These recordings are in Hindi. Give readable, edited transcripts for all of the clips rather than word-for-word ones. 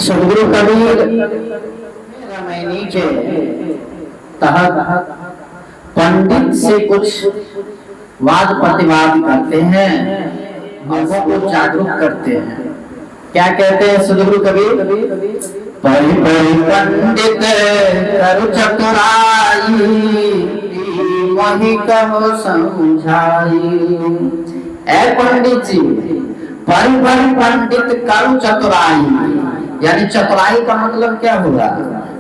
सदगुरु कबीर रामायणी के तहत पंडित से कुछ वाद प्रतिवाद करते हैं, लोगों को जागरूक करते हैं। क्या कहते हैं सदगुरु कबीर? परि परि पंडित करु चतुराई, वही कहो समझाई। ऐ पंडित जी, परि परि पंडित करु चतुराई, यानी चतुराई का मतलब क्या होगा?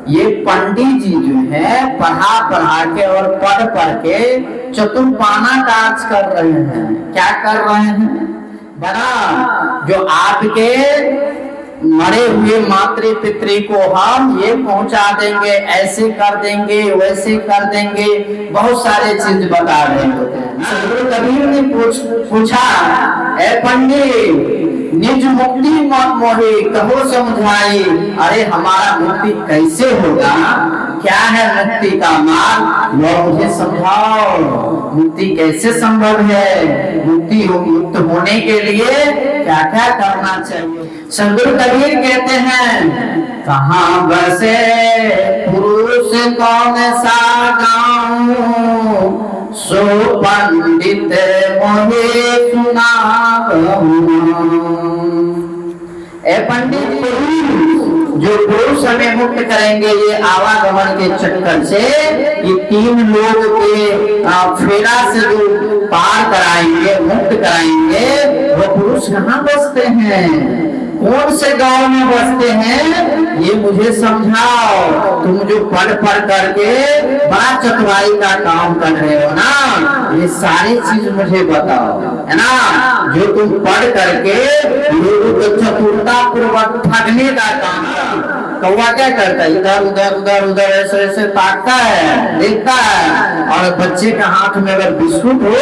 ये पंडित जी जो है पढ़ा के और पढ़ के चतुर्पाना कार्य कर रहे हैं। क्या कर रहे हैं? बना जो आपके मरे हुए मातृ पितृ को हम ये पहुंचा देंगे, ऐसे कर देंगे, वैसे कर देंगे, बहुत सारे चीज बता देंगे। सदगुरु कबीर ने पूछा, ऐ पंडित निज मुक्ति मत मोहे कहो समझाई। अरे हमारा मुक्ति कैसे होगा? क्या है मुक्ति का मार्ग? वो मुझे समझाओ। मुक्ति कैसे संभव है? मुक्त होने के लिए क्या क्या करना चाहिए? सदगुरु कबीर कहते हैं, कहाँ बसे पुरुष कौन सा गाँव, सो पंडित मोहे सुनावहु। ए पंडित जो पुरुष हमें मुक्त करेंगे ये आवागमन के चक्कर से, ये तीन लोग के फेरा से जो पार कराएंगे, मुक्त कराएंगे, वो पुरुष कहाँ बसते हैं? कौन से गांव में बसते हैं? ये मुझे समझाओ। तुम जो पढ़ करके बड़ा चतुराई का काम कर रहे हो ना, ये सारी चीज मुझे बताओ, है ना? जो तुम पढ़ करके लोगों को चतुरता पूर्वक ठगने का काम कर। कौवा क्या करता है? इधर उधर उधर उधर ऐसे ऐसे ताकता है, देखता है, और बच्चे के हाथ में अगर बिस्कुट हो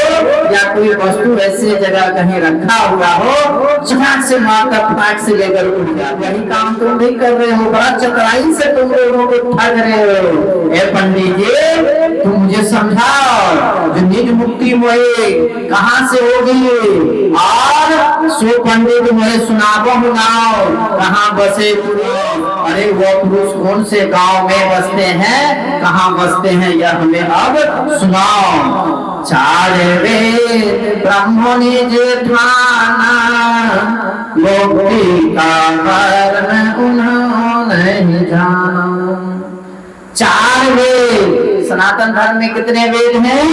या कोई वस्तु ऐसी जगह कहीं रखा हुआ हो, चटाक से मारकर फटाक से लेकर उठ जाता। यही काम तुम नहीं कर रहे हो, बड़ा चतुराई से तुम लोगों को ठग रहे हो। ए पंडित जी, तुम मुझे समझाओ, जो निज मुक्ति मोहे कहाँ से होगी, और सो पंडित मोहे सुनावहु नाव, कहाँ बसे पुरुष। अरे वो पुरुष कौन से गांव में बसते हैं, कहाँ बसते हैं, यह हमें अब सुनाओ। चार वेद ब्रह्म निज ठाना, मुक्ति का मर्म उन्होंने जाना। चार वेद, सनातन धर्म में कितने वेद हैं?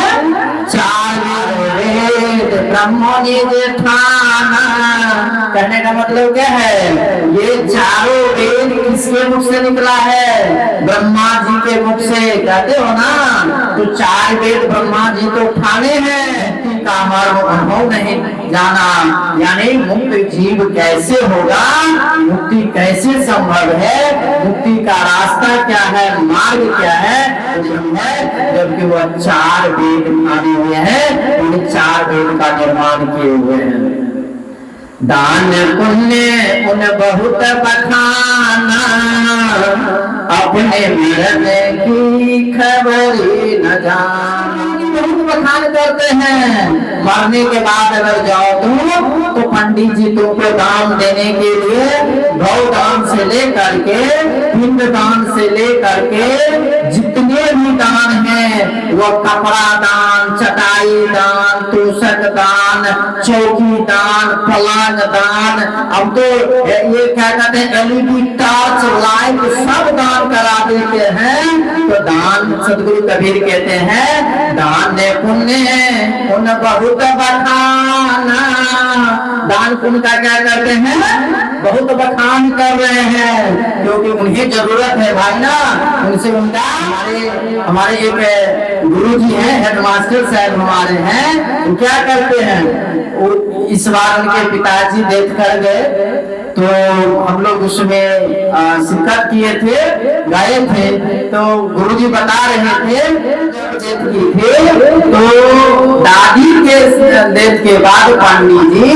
चार वेद ब्रह्म निज ठाना। कहने का मतलब क्या है? ये चारों वेद किसके मुख से निकला है? ब्रह्मा जी के मुख से। कहते हो ना, तो चार वेद ब्रह्मा जी तो ठाने हैं, का मर्म अनुभव नहीं जाना। यानी मुक्त जीव कैसे होगा, मुक्ति कैसे संभव है, मुक्ति का रास्ता क्या है, मार्ग क्या है, जबकि वह चार वेद माने हुए हैं, उन चार वेद का निर्माण किए हुए हैं। दान पुण्य उन बहुत बखाना, अपने मरने की खबर न जाना। बहुत बखान करते हैं, मरने के बाद अगर जाओ तो पंडित जी तुमको दान देने के लिए गौ दान से लेकर के, पिंड दान से लेकर के जितने भी दान हैं, वो कपड़ा दान, चटाई दान, तोशक दान, चौकी दान, पलंग दान, अब तो ये क्या कहते हैं, LED टॉर्च लाइट सब दान करा देते हैं। तो दान, सदगुरु कबीर कहते हैं, दान ने पुण्य उन बहुत बखाना। दान पुण्य का क्या करते हैं? बहुत बखान कर रहे हैं, क्योंकि उन्हें जरूरत है भाई ना, उनसे उनका। हमारे एक गुरु जी हैं, हेडमास्टर साहब हमारे हैं, तो क्या करते हैं, इस बार उनके पिताजी डेथ कर गए, तो हम लोग उसमें शिरकत किए थे, गए थे, तो गुरुजी बता रहे थे तो दादी के डेथ के बाद पंडित जी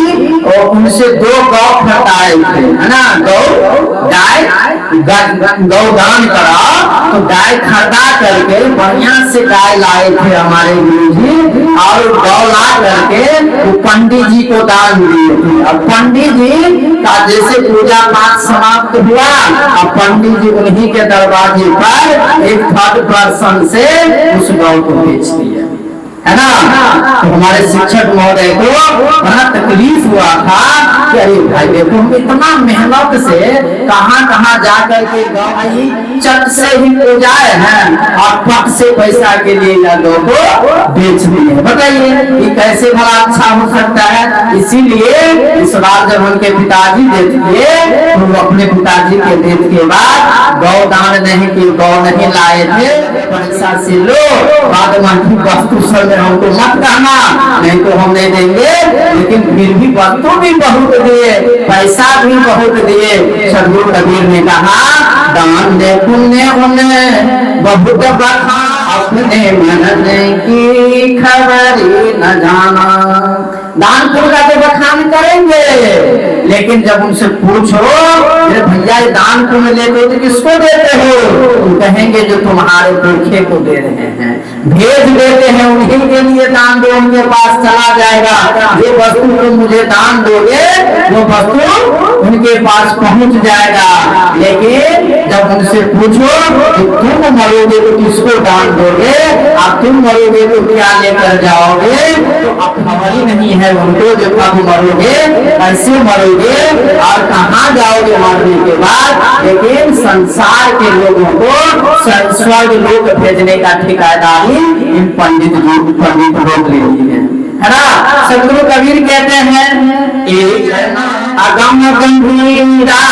और उनसे 2 गौ खटाए थे, है ना, गौदान करा, तो गाय खरीदा करके बढ़िया से गाय लाए थे हमारे गुरुजी, और गौ ला करके पंडित जी को दान दिए थे। अब पंडित जी का जैसे जैसे पूजा पाठ समाप्त हुआ, अब पंडित जी उन्हीं के दरवाजे पर एक थर्ड पर्सन से उस गौ को बेच दिया, है ना। तो हमारे शिक्षक महोदय को बड़ा तकलीफ हुआ था कि अरे भाई देखो, हम इतना मेहनत से कहाँ जा करके गौ चट से ही हो जाए हैं और पट से पैसा के लिए या गौ को बेच दिए। बताइए ये कैसे भला अच्छा हो सकता है। इसीलिए इस बार जब उनके पिताजी देते तो वो अपने पिताजी के देने के बाद गौ दान नहीं की, गौ नहीं लाए थे, पैसा से लो बाद में वस्तु सब में हमको मत कहना, नहीं तो हम नहीं देंगे। लेकिन फिर भी वस्तु भी बहुत दिए, पैसा भी बहुत दिए। सदगुरु कबीर ने कहा दान दे पुण्य उन्हें बहुत बखा, अपने मन की खबर न जाना। दान पुण्य का बखान करेंगे, लेकिन जब उनसे पूछो भैया दान पुण्य लेते हो तो किसको देते हो, तो कहेंगे जो तुम्हारे पुरखे को दे रहे हैं, भेज देते हैं उन्हीं के लिए दान दो, उनके पास चला जाएगा। जो वस्तु तुम मुझे दान दोगे वो वस्तु उनके पास पहुंच जाएगा। लेकिन जब उनसे पूछो कि तुम मरोगे तो किसको दान दोगे, अब तुम मरोगे तो क्या लेकर जाओगे, तो अब खबर ही नहीं है उनको जो कब मरोगे, कैसे मरोगे और कहाँ जाओगे मरने के बाद। लेकिन संसार के लोगों को स्वर्ग लोक भेजने का ठेकेदारी इन पंडित लोग ले लिए, है ना। सदगुरु कबीर कहते हैं एक अगम गंभीरा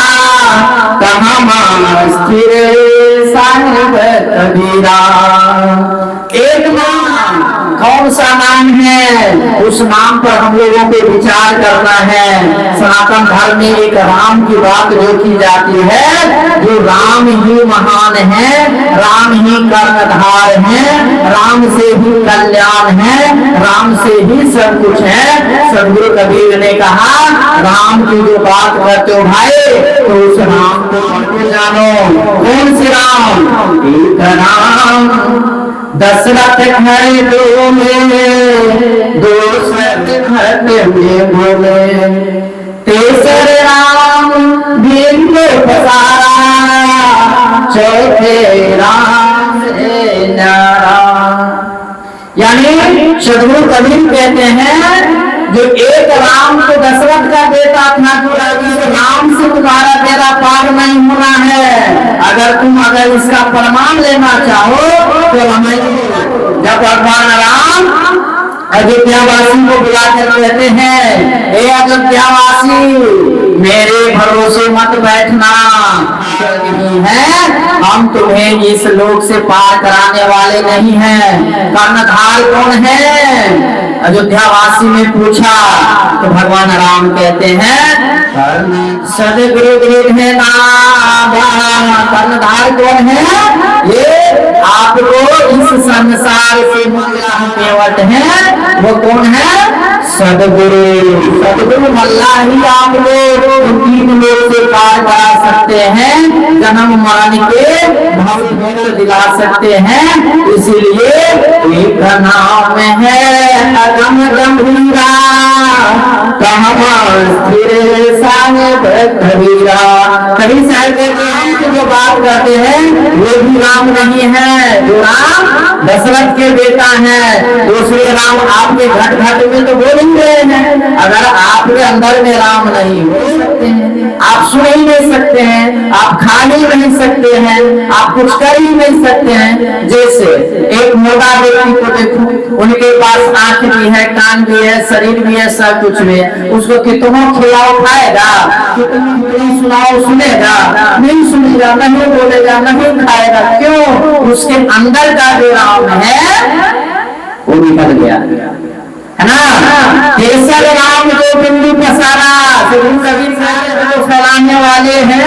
कहाँ स्थिर साहिब कबीरा। एक नाम, कौन सा नाम है, उस नाम पर हम लोगों को विचार करना है। सनातन धर्म में एक राम की बात जो की जाती है, जो राम ही महान है, राम ही कर्णधार है, राम से ही कल्याण है, राम से ही सब कुछ है। सदगुरु कबीर ने कहा राम की जो बात करते हो भाई, तो उस राम को पढ़ जानो। कौन से राम, एक राम दशरथ घर डोले, दूसर घर में बोले, तेसर राम भीम पसारा, चौथे राम से न्यारा। यानी सदगुरु कबीर कहते हैं जो एक राम को दशरथ का बेटा था, इस राम से तुम्हारा तेरा पार नहीं होना है। अगर इसका प्रमाण लेना चाहो तो हमें जब भगवान राम अयोध्यावासी को बुलाकर कहते हैं, हे अयोध्यावासी मेरे भरोसे मत बैठना, नहीं है हम तुम्हें इस लोक से पार कराने वाले नहीं हैं। कर्णधार कौन है, अयोध्यावासी ने पूछा, तो भगवान राम कहते हैं सदगुरु है नाम। कर्णधार कौन है, ये आपको इस संसार से केवट है, वो कौन है, सदगुरु। सदगुरु अल्लाह ही आप लोग तीन लोग से पार करा सकते हैं, जन्म मरण के भव दिला सकते हैं। इसीलिए एक नाम है अगम गंभीरा, स्थिर साहिब कबीरा। कभी साहिब जो बात करते हैं वो भी राम नहीं है, जो राम दशरथ के बेटा है। दूसरे राम आपके घट घट में तो बोल ही रहे हैं। अगर आपके अंदर में राम नहीं हो सकते हैं, आप सुन ही नहीं सकते हैं, आप खा ही नहीं सकते हैं, आप कुछ कर ही नहीं सकते हैं। जैसे एक मोटा व्यक्ति को देखो, उनके पास आंख भी है, कान भी है, शरीर भी है, सब कुछ भी है, उसको कितना खिलाओ खाएगा, कितनी सुनाओ सुनेगा, नहीं सुनेगा, नहीं बोलेगा, नहीं खाएगा। क्यों, उसके अंदर का जो राम है वो निकल गया, है ना। केसर राम को बिंदु पसारा, कबीर जो फैलाने वाले हैं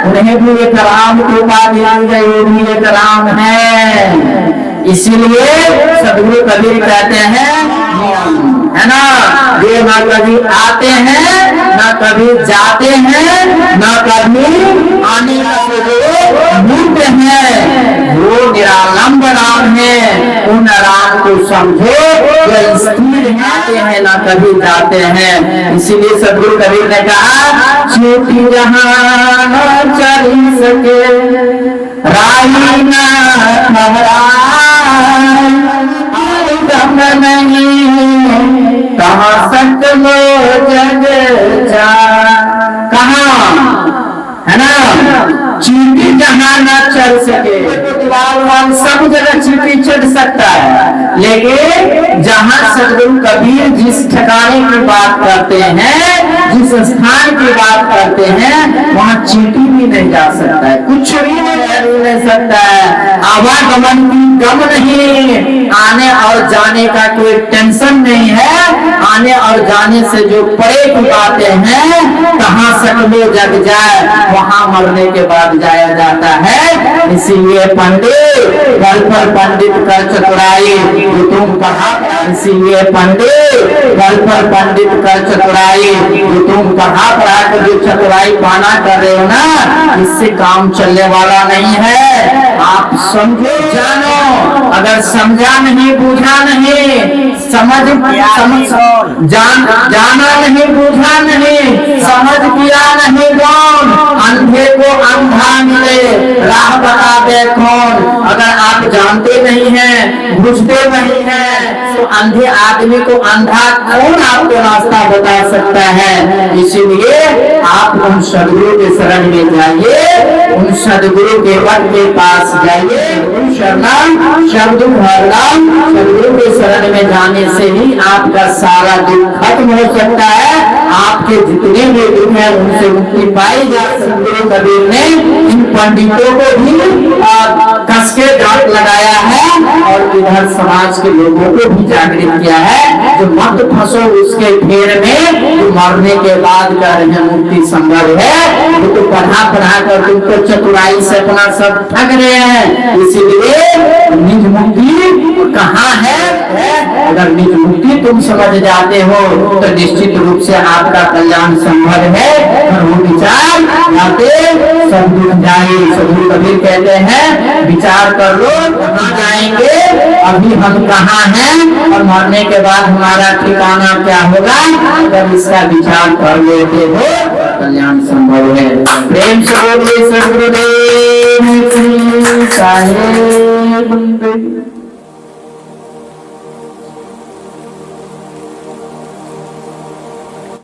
उन्हें भी एक राम को पा दिया गया, वो भी एक राम है। इसीलिए सदगुरु कबीर कहते हैं, है ना, ये ना कभी आते हैं ना कभी जाते हैं, ना कभी आने का मूर्त है, वो निरालंब राम है, उन राम को समझो जो स्थिर आते हैं ना कभी जाते हैं। इसीलिए सदगुरु कबीर ने कहा चोटी जहां न चल सके राही न ठहराए, दम नहीं कहाँ सकलो जग जा। कहाँ है ना, चींटी जहां न चल सके, दीवार सब जगह चींटी चढ़ सकता है, लेकिन जहां सदगुरु कबीर जिस ठिकाने की बात करते हैं, जिस स्थान की बात करते हैं, वहां चींटी भी नहीं जा सकता है, कुछ भी नहीं सकता है। आवागमन की गम नहीं, आने और जाने का कोई टेंशन नहीं है। आने और जाने से जो परे की बातें हैं, कहाँ सकलो जग जाए, वहां मरने के बाद जाया जाता है। इसीलिए पंडित घर पर पंडित कर चतुराई जो तुम कहा, इसीलिए पंडित घर पर पंडित कर चतुराई जो तुम कहा पर जो चतुराई पाना कर रहे हो ना, इससे काम चलने वाला नहीं है। आप समझो जानो, अगर समझा नहीं बूझा नहीं, जाना नहीं बूझा नहीं, समझ किया नहीं कौन, अंधे को अंधा मिले राह बता दे कौन। अगर आप जानते नहीं हैं, बुझते नहीं हैं, तो अंधे आदमी को अंधा कौन आपको रास्ता बता सकता है। इसीलिए आप उन सदगुरु के शरण में जाइए, उन सदगुरु के वन के पास जाइए। शरणम शब्द भरम, सदगुरु के शरण में जाने से ही आपका सारा दुख खत्म हो सकता है। आपके जितने भी दुख है उनसे मुक्ति पाई जा सकती है। कबीर ने इन पंडितों को भी कस के डांट लगाया है और इधर समाज के लोगों को भी जागृत किया है, जो मत फंसो उसके फेर में, जो मरने के बाद का मुक्ति संभव है। वो तो पढ़ा कर तुमको चतुराई से अपना सब ठग रहे हैं। इसीलिए निज मुक्ति कहाँ है? अगर निज मुक्ति तुम समझ जाते हो तो निश्चित रूप से आपका कल्याण संभव है। और वो विचार जाते सब दुख जाए। सदगुरु कबीर कहते हैं विचार कर लो कहाँ जाएंगे, अभी हम कहाँ हैं और मरने के बाद हमारा ठिकाना क्या होगा। अगर इसका विचार कर लेते हो कल्याण संभव है। प्रेम से बोलिए सद्गुरुदेव की जय।